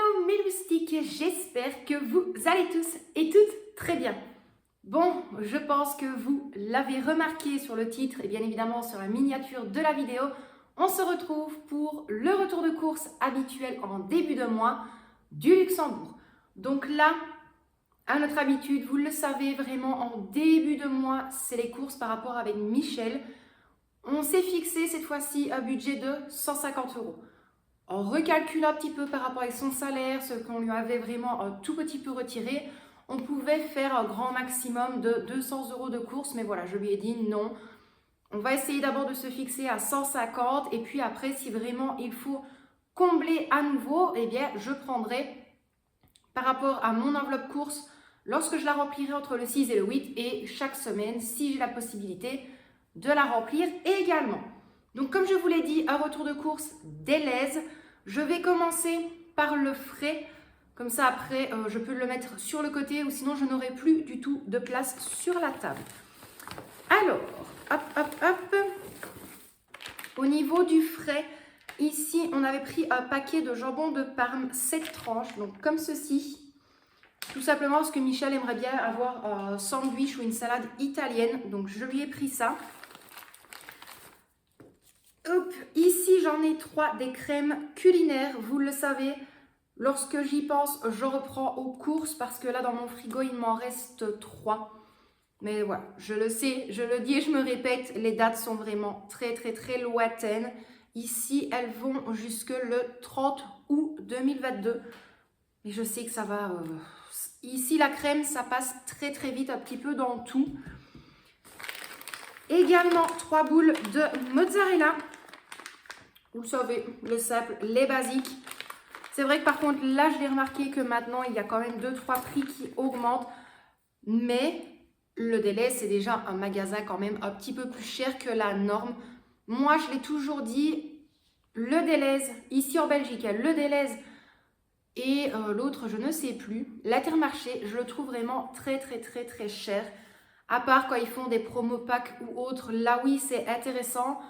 Hello mes loustiques, j'espère que vous allez tous et toutes très bien. Bon, je pense que vous l'avez remarqué sur le titre et bien évidemment sur la miniature de la vidéo, on se retrouve pour le retour de course habituel en début de mois du Luxembourg. Donc là, à notre habitude, vous le savez vraiment, en début de mois, c'est les courses par rapport avec Michel. On s'est fixé cette fois-ci un budget de 150 €. On recalcule un petit peu par rapport à son salaire, ce qu'on lui avait vraiment un tout petit peu retiré. On pouvait faire un grand maximum de 200 € de course, mais voilà, je lui ai dit non. On va essayer d'abord de se fixer à 150 et puis après, si vraiment il faut combler à nouveau, eh bien, je prendrai par rapport à mon enveloppe course lorsque je la remplirai entre le 6 et le 8 et chaque semaine, si j'ai la possibilité de la remplir également. Donc comme je vous l'ai dit, un retour de course d'Elez. Je vais commencer par le frais. Comme ça après, je peux le mettre sur le côté ou sinon je n'aurai plus du tout de place sur la table. Alors, hop, hop, hop. Au niveau du frais, ici on avait pris un paquet de jambon de Parme 7 tranches, donc comme ceci. Tout simplement parce que Michel aimerait bien avoir un sandwich ou une salade italienne, donc je lui ai pris ça. Hop, ici j'en ai 3 des crèmes culinaires, vous le savez, lorsque j'y pense, je reprends aux courses parce que là dans mon frigo il m'en reste 3. Mais voilà, je le sais, je le dis et je me répète, les dates sont vraiment très lointaines. Ici elles vont jusque le 30 août 2022. Et je sais que ça va... Ici la crème ça passe très vite, un petit peu dans tout. Également 3 boules de mozzarella. Vous le savez, le simple, les basiques. C'est vrai que par contre, là, je l'ai remarqué que maintenant, il y a quand même 2-3 prix qui augmentent. Mais le délai, c'est déjà un magasin quand même un petit peu plus cher que la norme. Moi, je l'ai toujours dit, le Delhaize, ici en Belgique, il y a le Delhaize et l'autre, je ne sais plus. L'Intermarché, je le trouve vraiment très cher. À part quand ils font des promo packs ou autres, là oui, c'est intéressant.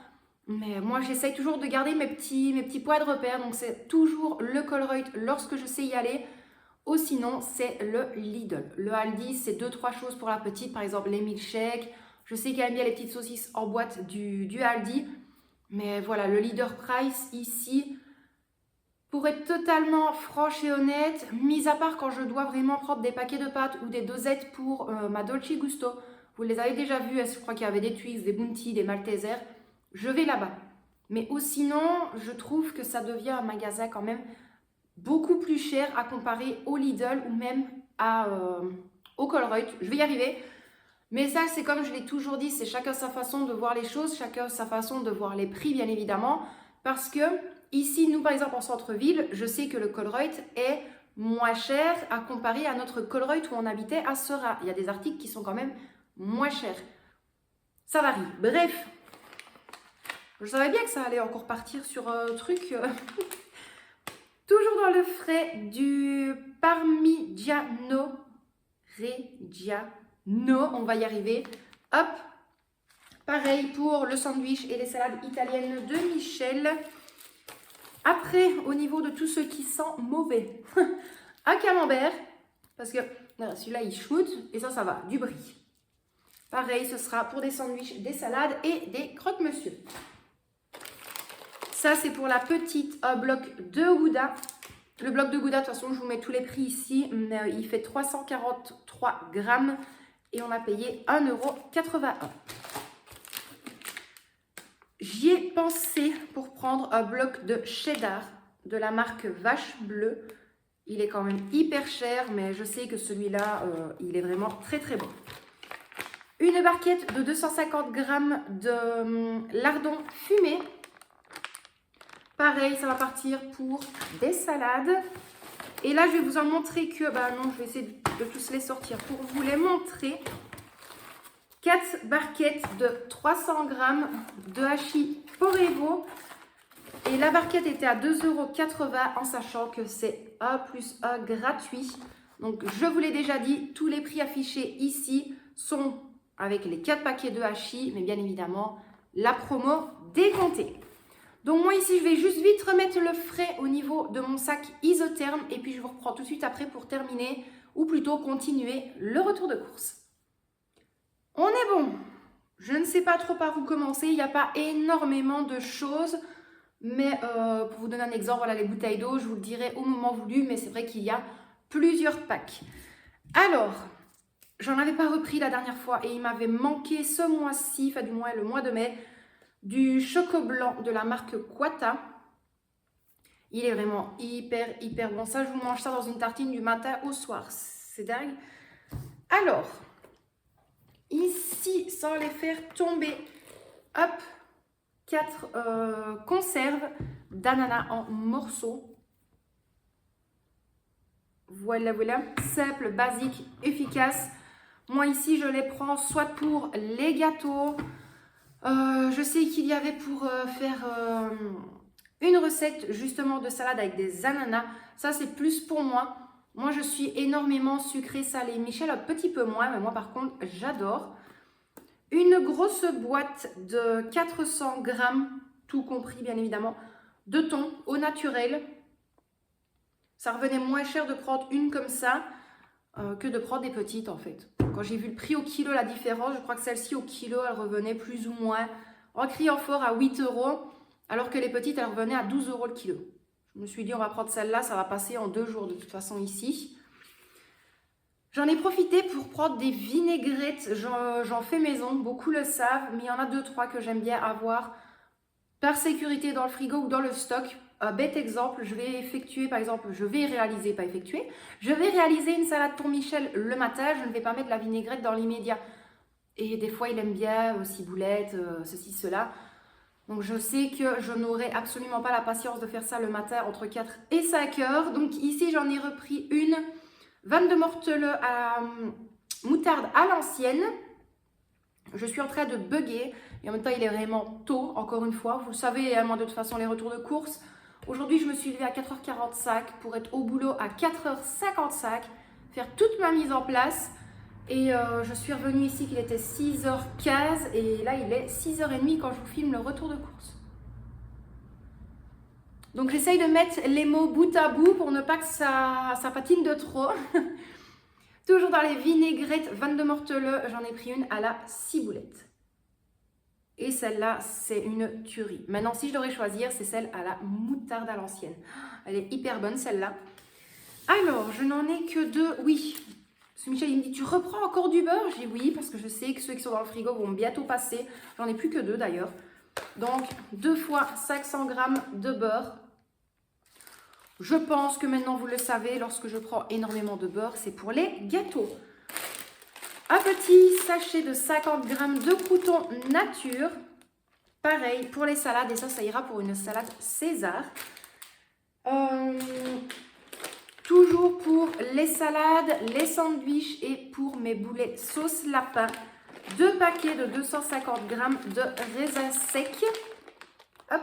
Mais moi, j'essaye toujours de garder mes petits points de repère. Donc, c'est toujours le Colruyt lorsque je sais y aller. Ou sinon, c'est le Lidl. Le Aldi, c'est 2-3 choses pour la petite. Par exemple, les milkshakes. Je sais qu'il y a bien les petites saucisses en boîte du Aldi. Mais voilà, le Leader Price ici, pour être totalement franche et honnête, mis à part quand je dois vraiment prendre des paquets de pâtes ou des dosettes pour ma Dolce Gusto. Vous les avez déjà vues. Je crois qu'il y avait des Twix, des Bounty, des Maltesers. Je vais là-bas. Mais sinon, je trouve que ça devient un magasin quand même beaucoup plus cher à comparer au Lidl ou même au Colruyt. Je vais y arriver. Mais ça, c'est comme je l'ai toujours dit, c'est chacun sa façon de voir les choses, chacun sa façon de voir les prix, bien évidemment. Parce que ici, nous, par exemple, en centre-ville, je sais que le Colruyt est moins cher à comparer à notre Colruyt où on habitait à Sera. Il y a des articles qui sont quand même moins chers. Ça varie. Bref. Je savais bien que ça allait encore partir sur un truc. Toujours dans le frais du Parmigiano Reggiano. On va y arriver. Hop. Pareil pour le sandwich et les salades italiennes de Michel. Après, au niveau de tout ce qui sent mauvais. Un camembert. Parce que celui-là, il shoot. Et ça va. Du brie. Pareil, ce sera pour des sandwichs, des salades et des croque-monsieur. Ça, c'est pour la petite bloc de Gouda. Le bloc de Gouda, de toute façon, je vous mets tous les prix ici. Mais, il fait 343 grammes et on a payé 1,81 €. J'y ai pensé pour prendre un bloc de cheddar de la marque Vache Bleue. Il est quand même hyper cher, mais je sais que celui-là, il est vraiment très bon. Une barquette de 250 grammes de lardons fumés. Pareil, ça va partir pour des salades. Et là, je vais vous en montrer que... non, je vais essayer de tous les sortir pour vous les montrer. 4 barquettes de 300 grammes de hachis Porevo. Et la barquette était à 2,80 € en sachant que c'est 1+1 gratuit. Donc, je vous l'ai déjà dit, tous les prix affichés ici sont avec les 4 paquets de hachis. Mais bien évidemment, la promo décomptée. Donc moi ici, je vais juste vite remettre le frais au niveau de mon sac isotherme et puis je vous reprends tout de suite après pour terminer ou plutôt continuer le retour de course. On est bon. Je ne sais pas trop par où commencer, il n'y a pas énormément de choses, mais pour vous donner un exemple, voilà les bouteilles d'eau, je vous le dirai au moment voulu, mais c'est vrai qu'il y a plusieurs packs. Alors, j'en avais pas repris la dernière fois et il m'avait manqué ce mois-ci, enfin du moins le mois de mai, du choco blanc de la marque Quata. Il est vraiment hyper bon. Ça, je vous mange ça dans une tartine du matin au soir. C'est dingue. Alors, ici, sans les faire tomber, hop, 4 conserves d'ananas en morceaux. Voilà. Simple, basique, efficace. Moi, ici, je les prends soit pour les gâteaux. Je sais qu'il y avait pour faire une recette justement de salade avec des ananas. Ça, c'est plus pour moi. Moi, je suis énormément sucré salé. Michel, un petit peu moins, mais moi, par contre, j'adore. Une grosse boîte de 400 grammes, tout compris, bien évidemment, de thon au naturel. Ça revenait moins cher de prendre une comme ça que de prendre des petites, en fait. Quand j'ai vu le prix au kilo, la différence, je crois que celle-ci au kilo, elle revenait plus ou moins en criant fort à 8 €, alors que les petites, elles revenaient à 12 € le kilo. Je me suis dit, on va prendre celle-là, ça va passer en 2 jours de toute façon ici. J'en ai profité pour prendre des vinaigrettes, j'en fais maison, beaucoup le savent, mais il y en a 2-3 que j'aime bien avoir par sécurité dans le frigo ou dans le stock. Un bête exemple, je vais réaliser une salade pour Michel le matin, je ne vais pas mettre de la vinaigrette dans l'immédiat. Et des fois, il aime bien ciboulette, ceci, cela. Donc, je sais que je n'aurai absolument pas la patience de faire ça le matin entre 4 et 5 heures. Donc, ici, j'en ai repris une 22 mortele à moutarde à l'ancienne. Je suis en train de bugger et en même temps, il est vraiment tôt, encore une fois. Vous le savez, moi, de toute façon, les retours de course. Aujourd'hui, je me suis levée à 4h45 pour être au boulot à 4h55, faire toute ma mise en place. Et je suis revenue ici qu'il était 6h15 et là, il est 6h30 quand je vous filme le retour de course. Donc, j'essaye de mettre les mots bout à bout pour ne pas que ça patine de trop. Toujours dans les vinaigrettes 22 mortele, j'en ai pris une à la ciboulette. Et celle-là, c'est une tuerie. Maintenant, si je devrais choisir, c'est celle à la moutarde à l'ancienne. Elle est hyper bonne, celle-là. Alors, je n'en ai que 2. Oui, parce que Michel, il me dit, tu reprends encore du beurre? Je dis oui, parce que je sais que ceux qui sont dans le frigo vont bientôt passer. J'en ai plus que 2 d'ailleurs. Donc, 2 fois 500 grammes de beurre. Je pense que maintenant, vous le savez, lorsque je prends énormément de beurre, c'est pour les gâteaux. Un petit sachet de 50 grammes de croûtons nature. Pareil pour les salades. Et ça ira pour une salade César. Toujours pour les salades, les sandwichs et pour mes boulets sauce lapin. 2 paquets de 250 grammes de raisins secs. Hop.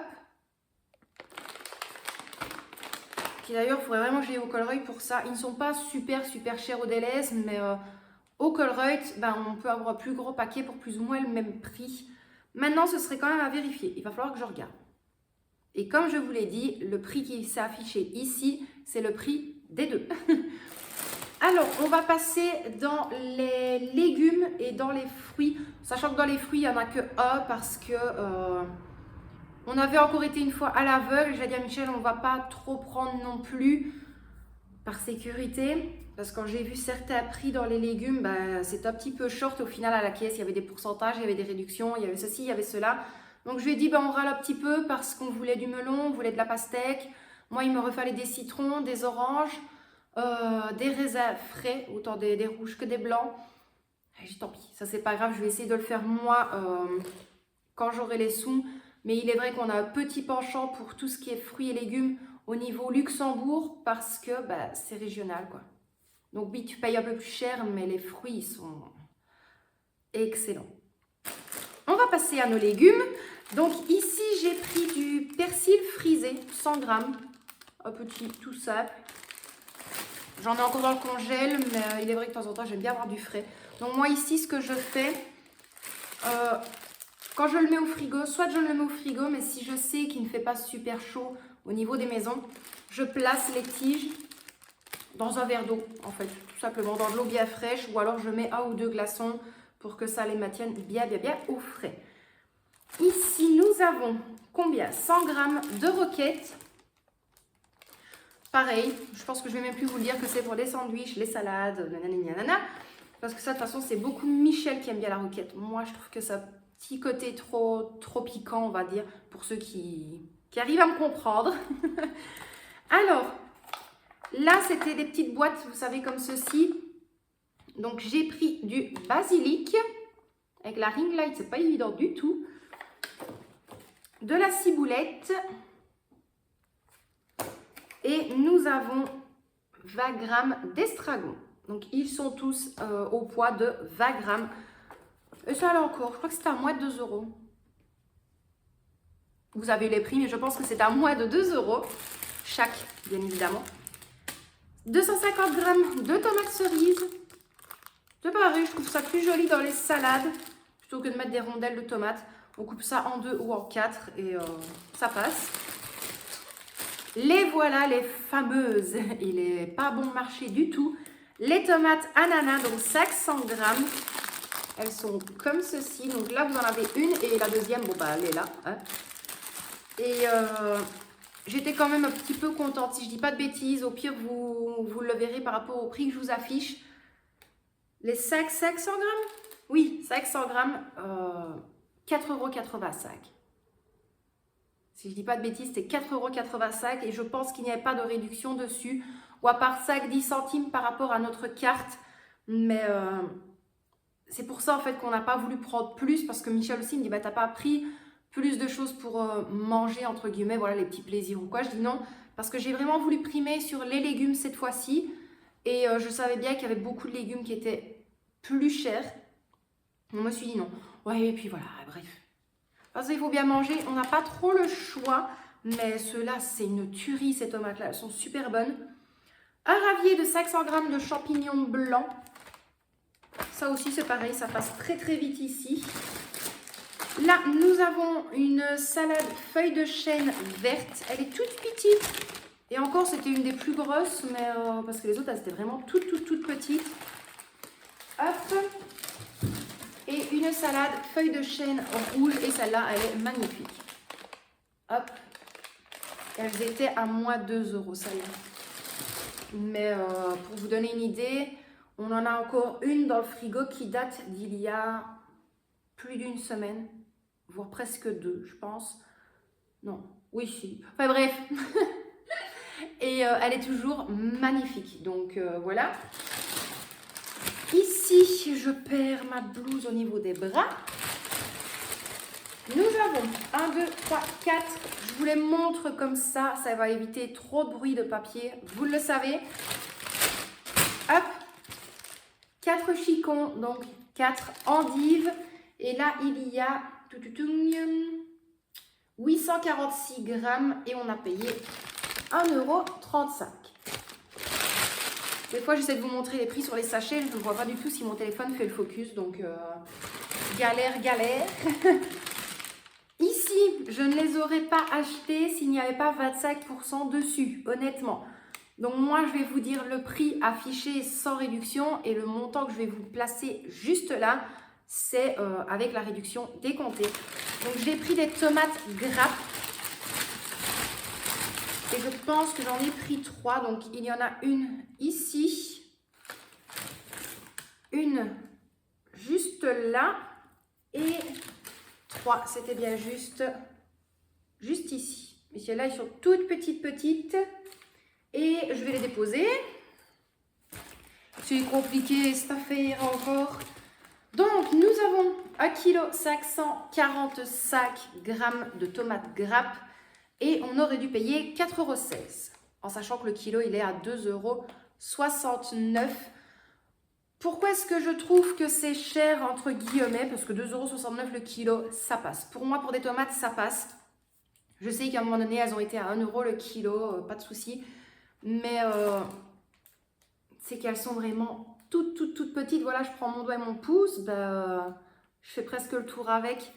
Qui d'ailleurs, il faudrait vraiment que j'aille au Colruyt pour ça. Ils ne sont pas super chers au Delhaize, mais au Colruyt, on peut avoir un plus gros paquet pour plus ou moins le même prix. Maintenant, ce serait quand même à vérifier. Il va falloir que je regarde. Et comme je vous l'ai dit, le prix qui s'est affiché ici, c'est le prix des 2. Alors, on va passer dans les légumes et dans les fruits. Sachant que dans les fruits, il n'y en a que un parce que on avait encore été une fois à l'aveugle. J'ai dit à Michel, on ne va pas trop prendre non plus par sécurité. Parce que quand j'ai vu certains prix dans les légumes, c'est un petit peu short. Au final, à la caisse, il y avait des pourcentages, il y avait des réductions, il y avait ceci, il y avait cela. Donc, je lui ai dit, on râle un petit peu parce qu'on voulait du melon, on voulait de la pastèque. Moi, il me refallait des citrons, des oranges, des raisins frais, autant des rouges que des blancs. J'ai dit, tant pis, ça, c'est pas grave, je vais essayer de le faire moi quand j'aurai les sous. Mais il est vrai qu'on a un petit penchant pour tout ce qui est fruits et légumes au niveau Luxembourg parce que c'est régional, quoi. Donc oui, tu payes un peu plus cher, mais les fruits ils sont excellents. On va passer à nos légumes. Donc ici, j'ai pris du persil frisé, 100 grammes. Un petit, tout simple. J'en ai encore dans le congèle, mais il est vrai que de temps en temps, j'aime bien avoir du frais. Donc moi ici, ce que je fais, Quand je le mets au frigo, soit je le mets au frigo, mais si je sais qu'il ne fait pas super chaud au niveau des maisons, je place les tiges dans un verre d'eau, en fait, tout simplement, dans de l'eau bien fraîche, ou alors je mets 1 ou 2 glaçons pour que ça les maintienne bien au frais. Ici, nous avons combien? 100 g de roquettes. Pareil, je pense que je ne vais même plus vous le dire que c'est pour les sandwichs, les salades, nanana, parce que ça, de toute façon, c'est beaucoup Michel qui aime bien la roquette. Moi, je trouve que ça a un petit côté trop piquant, on va dire, pour ceux qui arrivent à me comprendre. Alors, là, c'était des petites boîtes, vous savez, comme ceci. Donc, j'ai pris du basilic. Avec la ring light, c'est pas évident du tout. De la ciboulette. Et nous avons 20 g d'estragon. Donc, ils sont tous au poids de 20 g. Et ça, là encore, je crois que c'était à moins de 2 €. Vous avez les prix, mais je pense que c'est à moins de 2 € chaque, bien évidemment. 250 g de tomates cerises. C'est pareil, je trouve ça plus joli dans les salades. Plutôt que de mettre des rondelles de tomates. On coupe ça en 2 ou en 4 et ça passe. Les voilà, les fameuses, il n'est pas bon marché du tout, les tomates ananas, donc 500 g. Elles sont comme ceci. Donc là, vous en avez une et la deuxième, bon, bah, elle est là. Hein. Et j'étais quand même un petit peu contente. Si je dis pas de bêtises, au pire, vous le verrez par rapport au prix que je vous affiche. Les 500 g? Oui, 500 g, 4,85 €. Si je ne dis pas de bêtises, c'était 4,85 € et je pense qu'il n'y avait pas de réduction dessus. Ou à part ça, 10 centimes par rapport à notre carte. Mais c'est pour ça en fait qu'on n'a pas voulu prendre plus parce que Michel aussi me dit bah, t'as pas pris plus de choses pour manger entre guillemets, voilà les petits plaisirs ou quoi. Je dis non parce que j'ai vraiment voulu primer sur les légumes cette fois-ci. Et je savais bien qu'il y avait beaucoup de légumes qui étaient plus chers. Je me suis dit non. Ouais, et puis voilà, bref. Parce qu'il faut bien manger, on n'a pas trop le choix, mais ceux-là, c'est une tuerie, ces tomates-là, elles sont super bonnes. Un ravier de 500 g de champignons blancs. Ça aussi, c'est pareil, ça passe très vite ici. Là, nous avons une salade feuille de chêne verte. Elle est toute petite. Et encore, c'était une des plus grosses, mais parce que les autres, elles étaient vraiment toutes petites. Hop. Et une salade feuille de chêne rouge. Et celle-là, elle est magnifique. Hop. Elles étaient à moins 2 €, celle-là. Mais pour vous donner une idée, on en a encore une dans le frigo qui date d'il y a plus d'une semaine. Voire presque 2, je pense. Non, oui, si. Enfin bref. Et elle est toujours magnifique. Donc voilà. Ici, je perds ma blouse au niveau des bras. Nous avons 1, 2, 3, 4. Je vous les montre comme ça. Ça va éviter trop de bruit de papier. Vous le savez. Hop. 4 chicons. Donc 4 endives. Et là, il y a 846 grammes. Et on a payé 1,35 €. Des fois, j'essaie de vous montrer les prix sur les sachets. Je ne vois pas du tout si mon téléphone fait le focus. Donc, galère. Ici, je ne les aurais pas achetés s'il n'y avait pas 25% dessus, honnêtement. Donc, moi, je vais vous dire le prix affiché sans réduction. Et le montant que je vais vous placer juste là, c'est avec la réduction décomptée. Donc, j'ai pris des tomates grappes. Et je pense que j'en ai pris 3. Donc, il y en a une ici. Une juste là. Et 3. C'était bien juste ici. Mais celles-là, elles sont toutes petites. Et je vais les déposer. C'est compliqué cette affaire encore. Donc, nous avons 1,545 kg de tomates grappes. Et on aurait dû payer 4,16 €, en sachant que le kilo, il est à 2,69 €. Pourquoi est-ce que je trouve que c'est cher, entre guillemets? Parce que 2,69 € le kilo, ça passe. Pour moi, pour des tomates, ça passe. Je sais qu'à un moment donné, elles ont été à 1 € le kilo, pas de souci. Mais c'est qu'elles sont vraiment toutes petites. Voilà, je prends mon doigt et mon pouce. Ben, je fais presque le tour avec.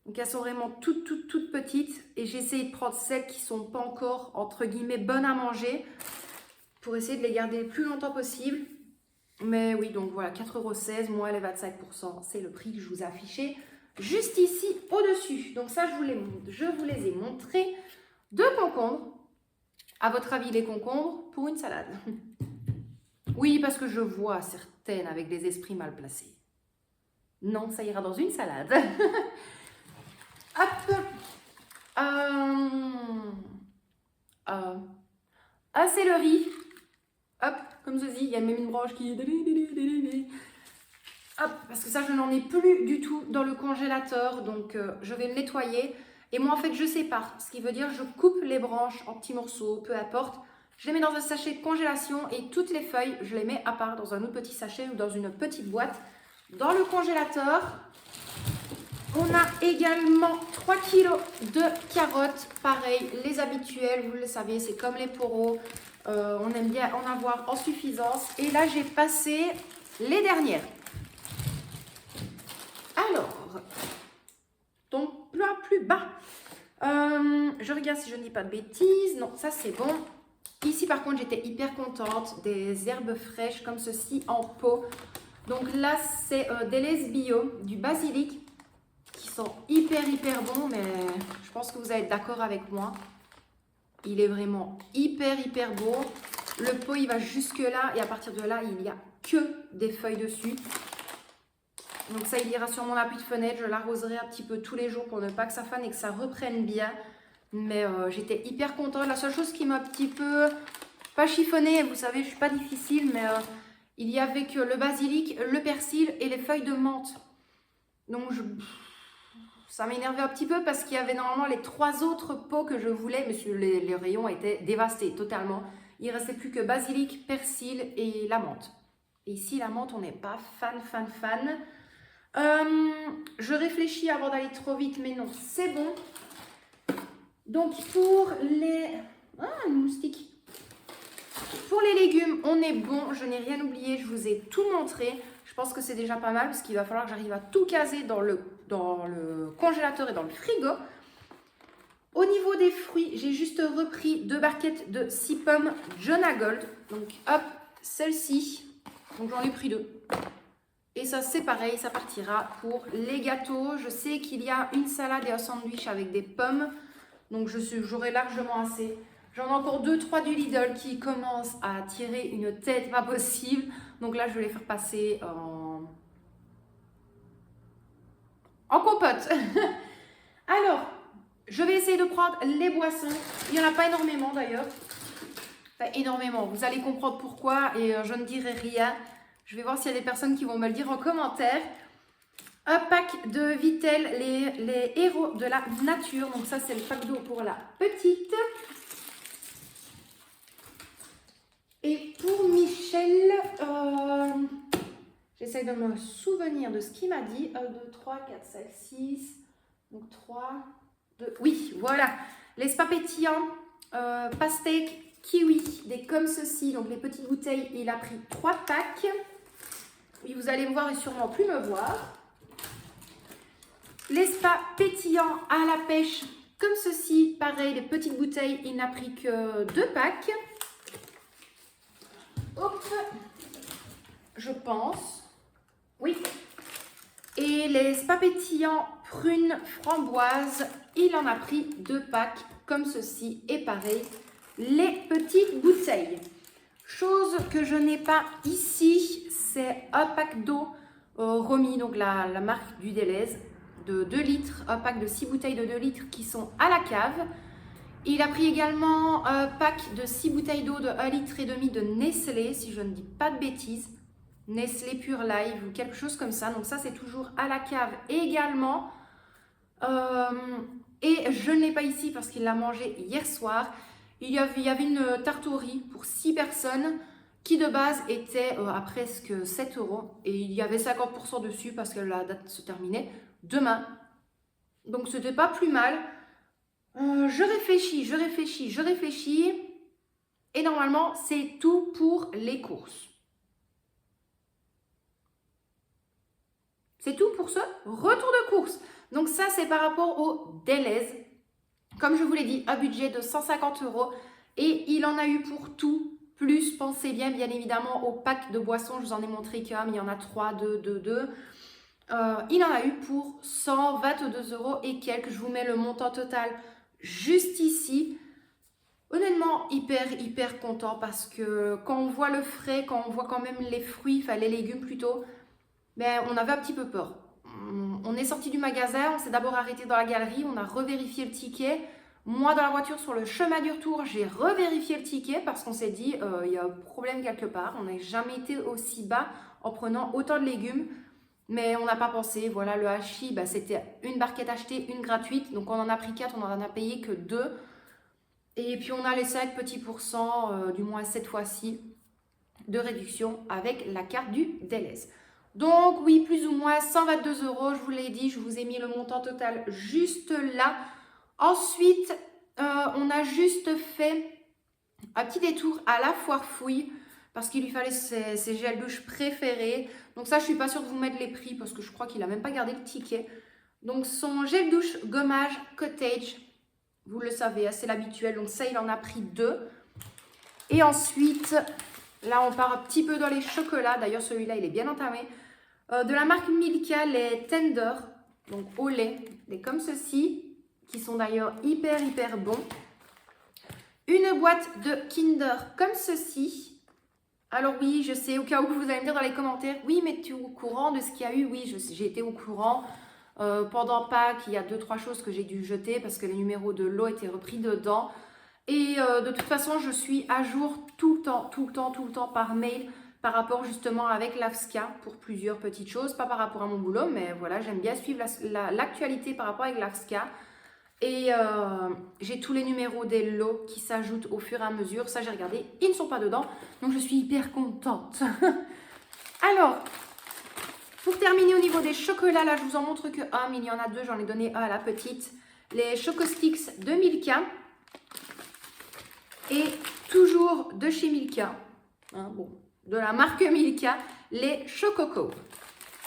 Donc elles sont vraiment toutes petites. Et j'ai essayé de prendre celles qui ne sont pas encore, entre guillemets, bonnes à manger. Pour essayer de les garder le plus longtemps possible. Mais oui, donc voilà, 4,16 € moins les 25%, c'est le prix que je vous ai affiché juste ici au-dessus. Donc ça, je vous les ai montrés. 2 concombres. À votre avis, les concombres pour une salade? Oui, parce que je vois certaines avec des esprits mal placés. Non, ça ira dans une salade. Hop. Un céleri. Hop, comme ceci. Il y a même une branche qui... Hop, parce que ça, je n'en ai plus du tout dans le congélateur. Donc, je vais le nettoyer. Et moi, en fait, je sépare. Ce qui veut dire, je coupe les branches en petits morceaux, peu importe. Je les mets dans un sachet de congélation et toutes les feuilles, je les mets à part dans un autre petit sachet ou dans une petite boîte dans le congélateur. On a également 3 kg de carottes. Pareil, les habituelles, vous le savez, c'est comme les poros. On aime bien en avoir en suffisance. Et là, j'ai passé les dernières. Alors, donc plat plus bas. Je regarde si je ne dis pas de bêtises. Non, ça c'est bon. Ici, par contre, j'étais hyper contente des herbes fraîches comme ceci en pot. Donc là, c'est des laisses bio, du basilic, qui sont hyper bons, mais je pense que vous allez être d'accord avec moi. Il est vraiment hyper beau. Le pot, il va jusque là et à partir de là, il n'y a que des feuilles dessus. Donc ça, il ira sur mon appui de fenêtre. Je l'arroserai un petit peu tous les jours pour ne pas que ça fane et que ça reprenne bien. Mais j'étais hyper contente. La seule chose qui m'a un petit peu, pas chiffonnée, vous savez, je suis pas difficile, mais il y avait que le basilic, le persil et les feuilles de menthe. Donc ça m'énervait un petit peu parce qu'il y avait normalement les 3 autres pots que je voulais, mais les rayons étaient dévastés totalement. Il ne restait plus que basilic, persil et la menthe. Et ici, la menthe, on n'est pas fan. Je réfléchis avant d'aller trop vite, mais non, c'est bon. Donc pour les... Ah, un moustique. Pour les légumes, on est bon. Je n'ai rien oublié, je vous ai tout montré. Je pense que c'est déjà pas mal parce qu'il va falloir que j'arrive à tout caser dans le congélateur et dans le frigo. Au niveau des fruits, j'ai juste repris 2 barquettes de 6 pommes John Gold. Donc hop, celle-ci. Donc j'en ai pris 2. Et ça, c'est pareil, ça partira pour les gâteaux. Je sais qu'il y a une salade et un sandwich avec des pommes. Donc, j'aurai largement assez. J'en ai encore 2-3 du Lidl qui commencent à tirer une tête pas possible. Donc là, je vais les faire passer en compote. Alors, je vais essayer de prendre les boissons. Il n'y en a pas énormément d'ailleurs. Enfin, énormément. Vous allez comprendre pourquoi et je ne dirai rien. Je vais voir s'il y a des personnes qui vont me le dire en commentaire. Un pack de Vittel, les héros de la nature. Donc ça, c'est le pack d'eau pour la petite. Et pour Michel, j'essaie de me souvenir de ce qu'il m'a dit. 1, 2, 3, 4, 5, 6. Donc 3, 2... Oui, voilà. Les spas pétillants, pastèque, kiwi, des comme ceci. Donc les petites bouteilles, il a pris 3 packs. Oui, vous allez me voir et sûrement plus me voir. Les spas pétillants à la pêche, comme ceci. Pareil, les petites bouteilles, il n'a pris que 2 packs. Hop, je pense. Oui. Et les spas pétillants prunes framboises, il en a pris 2 packs, comme ceci. Et pareil, les petites bouteilles. Chose que je n'ai pas ici, c'est un pack d'eau Romy, donc la marque du Deleuze, de 2 litres, un pack de 6 bouteilles de 2 litres qui sont à la cave. Il a pris également un pack de 6 bouteilles d'eau de 1,5 litre de Nestlé, si je ne dis pas de bêtises. Nestlé Pure Life ou quelque chose comme ça. Donc ça, c'est toujours à la cave également. Et je ne l'ai pas ici parce qu'il l'a mangé hier soir. Il y avait une tarte au riz pour 6 personnes qui de base était à presque 7 €. Et il y avait 50% dessus parce que la date se terminait demain. Donc c'était pas plus mal. Je réfléchis. Et normalement, c'est tout pour les courses. C'est tout pour ce retour de course. Donc ça, c'est par rapport au Delhaize. Comme je vous l'ai dit, un budget de 150 € et il en a eu pour tout. Plus, pensez bien évidemment au pack de boissons. Je vous en ai montré qu'un, mais il y en a 3, 2. Il en a eu pour 122 € et quelques. Je vous mets le montant total juste ici. Honnêtement, hyper content parce que quand on voit le frais, quand on voit quand même les fruits, enfin les légumes plutôt, ben, on avait un petit peu peur. On est sorti du magasin, on s'est d'abord arrêté dans la galerie, on a revérifié le ticket. Moi, dans la voiture, sur le chemin du retour, j'ai revérifié le ticket parce qu'on s'est dit, il y a un problème quelque part. On n'a jamais été aussi bas en prenant autant de légumes. Mais on n'a pas pensé, voilà, le hachis, bah, c'était une barquette achetée, une gratuite. Donc on en a pris 4, on n'en a payé que 2. Et puis on a les 5 petits pourcents, du moins cette fois-ci, de réduction avec la carte du Delhaize. Donc oui, plus ou moins 122 €, je vous l'ai dit, je vous ai mis le montant total juste là. Ensuite, on a juste fait un petit détour à la foire fouille parce qu'il lui fallait ses gels douche préférés. Donc ça, je ne suis pas sûre de vous mettre les prix parce que je crois qu'il n'a même pas gardé le ticket. Donc son gel douche gommage cottage, vous le savez, c'est l'habituel. Donc ça, il en a pris 2. Et ensuite, là, on part un petit peu dans les chocolats. D'ailleurs, celui-là, il est bien entamé. De la marque Milka, les Tender, donc au lait, des comme ceci, qui sont d'ailleurs hyper bons. Une boîte de Kinder comme ceci. Alors oui, je sais, au cas où vous allez me dire dans les commentaires, oui, mais tu es au courant de ce qu'il y a eu? Oui, j'ai été au courant. Pendant Pâques, il y a 2-3 choses que j'ai dû jeter parce que les numéros de lot étaient repris dedans. Et de toute façon, je suis à jour tout le temps par mail par rapport justement avec l'AFSCA pour plusieurs petites choses. Pas par rapport à mon boulot, mais voilà, j'aime bien suivre l'actualité par rapport avec l'AFSCA. Et j'ai tous les numéros des lots qui s'ajoutent au fur et à mesure. Ça, j'ai regardé, ils ne sont pas dedans. Donc, je suis hyper contente. Alors, pour terminer au niveau des chocolats, là, je vous en montre que un, mais il y en a 2. J'en ai donné un à la petite. Les Choco Sticks de Milka. Et toujours de chez Milka, hein, bon, de la marque Milka, les Chococo.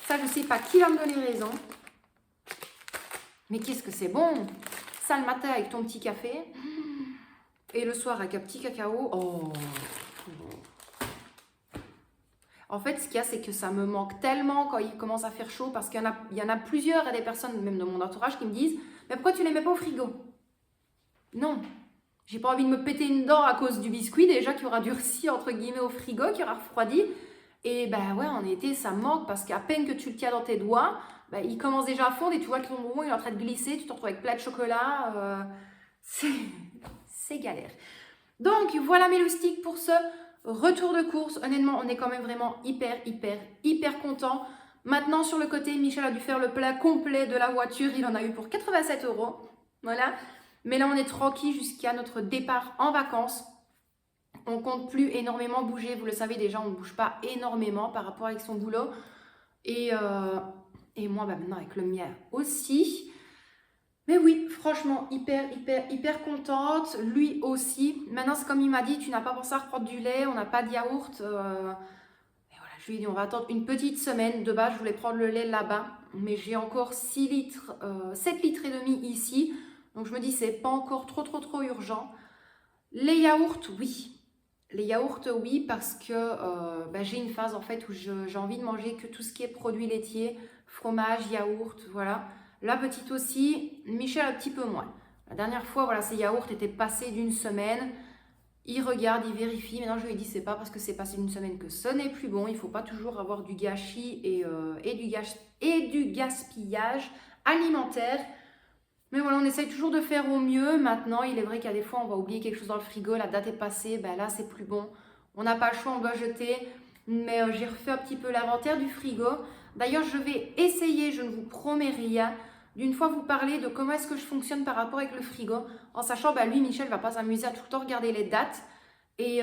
Ça, je ne sais pas qui va me donner raison. Mais qu'est-ce que c'est bon! Ça le matin avec ton petit café. Et le soir avec un petit cacao. Oh! En fait, ce qu'il y a, c'est que ça me manque tellement quand il commence à faire chaud. Parce qu'il y en a plusieurs, et des personnes, même de mon entourage, qui me disent « Mais pourquoi tu ne les mets pas au frigo ?» Non! J'ai pas envie de me péter une dent à cause du biscuit, déjà qui aura durci entre guillemets au frigo, qui aura refroidi. Et ben ouais, en été, ça manque parce qu'à peine que tu le tiens dans tes doigts, ben, il commence déjà à fondre et tu vois que ton bonbon il est en train de glisser, tu te retrouves avec plein de chocolat. C'est galère. Donc voilà mes loustiques pour ce retour de course. Honnêtement, on est quand même vraiment hyper content. Maintenant, sur le côté, Michel a dû faire le plat complet de la voiture. Il en a eu pour 87 €. Voilà. Mais là, on est tranquille jusqu'à notre départ en vacances. On ne compte plus énormément bouger. Vous le savez déjà, on ne bouge pas énormément par rapport avec son boulot. Et moi, bah, maintenant avec le mien aussi. Mais oui, franchement, hyper contente. Lui aussi. Maintenant, c'est comme il m'a dit, tu n'as pas pensé à reprendre du lait, on n'a pas de yaourt. Et voilà, je lui ai dit, on va attendre une petite semaine. De base, je voulais prendre le lait là-bas. Mais j'ai encore 6 litres, 7 litres et demi ici. Donc, je me dis, c'est pas encore trop urgent. Les yaourts, oui. Les yaourts, oui, parce que bah, j'ai une phase, en fait, où j'ai envie de manger que tout ce qui est produits laitiers, fromage, yaourt, voilà. La petite aussi, Michel un petit peu moins. La dernière fois, voilà, ces yaourts étaient passés d'une semaine. Il regarde, il vérifie. Maintenant, je lui ai dit, c'est pas parce que c'est passé d'une semaine que ce n'est plus bon. Il ne faut pas toujours avoir du gâchis et du gaspillage alimentaire. Mais voilà, on essaye toujours de faire au mieux. Maintenant, il est vrai qu'il y a des fois, on va oublier quelque chose dans le frigo, la date est passée, ben là, c'est plus bon. On n'a pas le choix, on doit jeter. Mais j'ai refait un petit peu l'inventaire du frigo. D'ailleurs, je vais essayer, je ne vous promets rien, d'une fois vous parler de comment est-ce que je fonctionne par rapport avec le frigo. En sachant, ben lui, Michel, ne va pas s'amuser à tout le temps regarder les dates. Et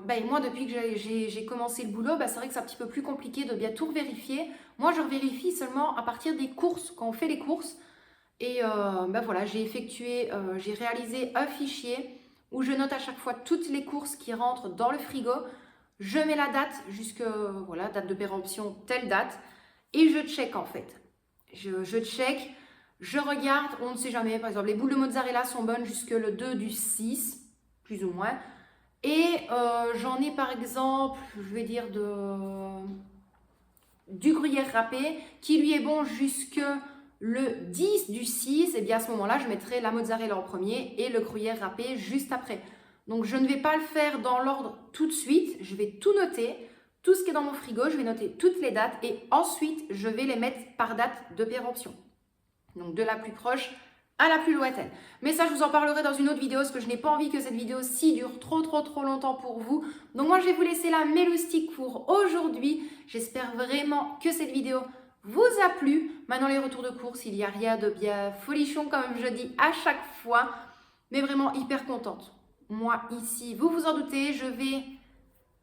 ben moi, depuis que j'ai commencé le boulot, ben c'est vrai que c'est un petit peu plus compliqué de bien tout vérifier. Moi, je vérifie seulement à partir des courses, quand on fait les courses. Et ben voilà, j'ai réalisé un fichier où je note à chaque fois toutes les courses qui rentrent dans le frigo. Je mets la date jusque, voilà, date de péremption, telle date. Et je check en fait. Je check Je regarde, on ne sait jamais, par exemple, les boules de mozzarella sont bonnes jusque le 2 du 6, plus ou moins. Et j'en ai par exemple, je vais dire du gruyère râpé, qui lui est bon jusque le 10 du 6. Et bien à ce moment-là, je mettrai la mozzarella en premier et le gruyère râpé juste après. Donc je ne vais pas le faire dans l'ordre tout de suite, je vais tout noter. Tout ce qui est dans mon frigo, je vais noter toutes les dates et ensuite je vais les mettre par date de péremption. Donc de la plus proche à la plus lointaine. Mais ça, je vous en parlerai dans une autre vidéo parce que je n'ai pas envie que cette vidéo-ci dure trop longtemps pour vous. Donc moi, je vais vous laisser la méloustique pour aujourd'hui. J'espère vraiment que cette vidéo vous a plu. Maintenant, les retours de course, il n'y a rien de bien folichon comme je dis à chaque fois. Mais vraiment hyper contente. Moi, ici, vous vous en doutez, je vais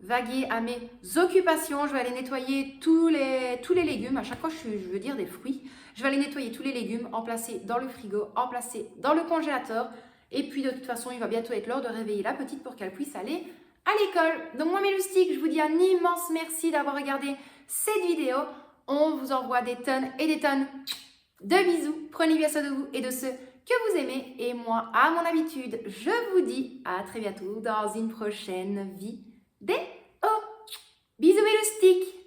vaguer à mes occupations. Je vais aller nettoyer tous les légumes. À chaque fois, je veux dire des fruits. Je vais aller nettoyer tous les légumes, en placer dans le frigo, en placer dans le congélateur. Et puis, de toute façon, il va bientôt être l'heure de réveiller la petite pour qu'elle puisse aller à l'école. Donc, moi, mes loustiques, je vous dis un immense merci d'avoir regardé cette vidéo. On vous envoie des tonnes et des tonnes de bisous. Prenez bien soin de vous et de ceux que vous aimez. Et moi, à mon habitude, je vous dis à très bientôt dans une prochaine vidéo. Bisous, mes loustiques!